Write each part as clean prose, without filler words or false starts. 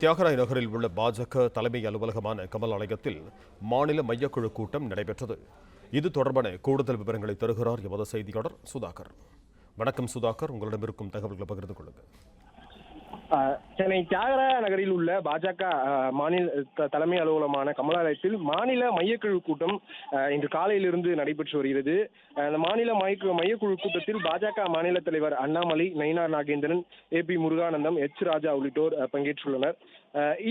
தியாகராய நகரில் உள்ள பாஜக தலைமை அலுவலகமான கமல் ஆலயத்தில் மாநில மையக்குழு கூட்டம் நடைபெற்றது. இது தொடர்பான கூடுதல் விவரங்களை தருகிறார் எமது செய்தியாளர் சுதாகர். வணக்கம் சுதாகர், உங்களிடம் இருக்கும் தகவல்களை பகிர்ந்து கொள்ளுங்கள். சென்னை தியாகராய நகரில் உள்ள பாஜக மாநில தலைமை அலுவலகமான கமலாலயத்தில் மாநில மையக்குழு கூட்டம் இன்று காலையிலிருந்து நடைபெற்று வருகிறது. இந்த மாநில மையக்குழு கூட்டத்தில் பாஜக மாநில தலைவர் அண்ணாமலை, நயினார் நாகேந்திரன், ஏபி முருகானந்தம், எச் ராஜா உள்ளிட்டோர் பங்கேற்றுள்ளனர்.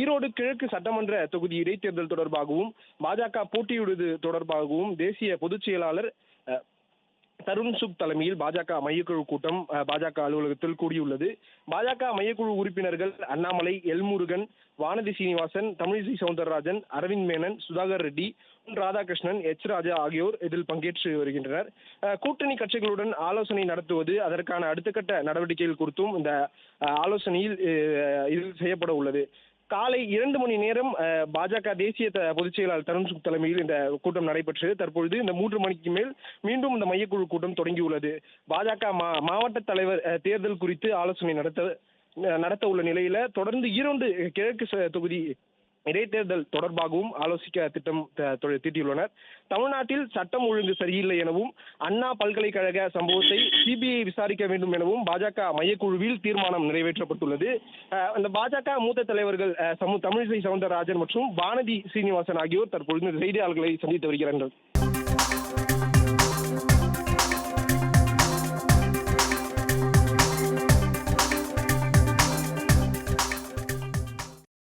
ஈரோடு கிழக்கு சட்டமன்ற தொகுதி இடைத்தேர்தல் தொடர்பாகவும் பாஜக போட்டியிடுவது தொடர்பாகவும் தேசிய பொதுச் செயலாளர் தருண் சுக் தலைமையில் பாஜக மையக்குழு கூட்டம் பாஜக அலுவலகத்தில் கூடியுள்ளது. பாஜக மையக்குழு உறுப்பினர்கள் அண்ணாமலை, எல்முருகன், வானதி சீனிவாசன், தமிழிசை சவுந்தரராஜன், அரவிந்த் மேனன், சுதாகர் ரெட்டி, ராதாகிருஷ்ணன், எச் ராஜா ஆகியோர் இதில் பங்கேற்று வருகின்றனர். கூட்டணி கட்சிகளுடன் ஆலோசனை நடத்துவது, அதற்கான அடுத்த கட்ட நடவடிக்கைகள் குறித்தும் இந்த ஆலோசனையில் இதில் செய்யப்பட உள்ளது. காலை 2 மணி நேரம் பாஜக தேசிய பொதுச் செயலாளர் தருண் சுக் தலைமையில் இந்த கூட்டம் நடைபெற்றது. தற்பொழுது இந்த 3 மணிக்கு மேல் மீண்டும் இந்த மையக்குழு கூட்டம் தொடங்கியுள்ளது. பாஜக மாவட்ட தலைவர் தேர்தல் குறித்து ஆலோசனை நடத்த உள்ள நிலையில தொடர்ந்து ஈரோடு கிழக்கு தொகுதி இடைத்தேர்தல் தொடர்பாகவும் ஆலோசிக்க திட்டம் தீட்டியுள்ளனர். தமிழ்நாட்டில் சட்டம் ஒழுங்கு சரியில்லை எனவும் அண்ணா பல்கலைக்கழக சம்பவத்தை சிபிஐ விசாரிக்க வேண்டும் எனவும் பாஜக மையக்குழுவில் தீர்மானம் நிறைவேற்றப்பட்டுள்ளது. இந்த பாஜக மூத்த தலைவர்கள் தமிழிசை சவுந்தரராஜன் மற்றும் வானதி சீனிவாசன் ஆகியோர் தற்பொழுது செய்தியாளர்களை சந்தித்து வருகிறார்கள்.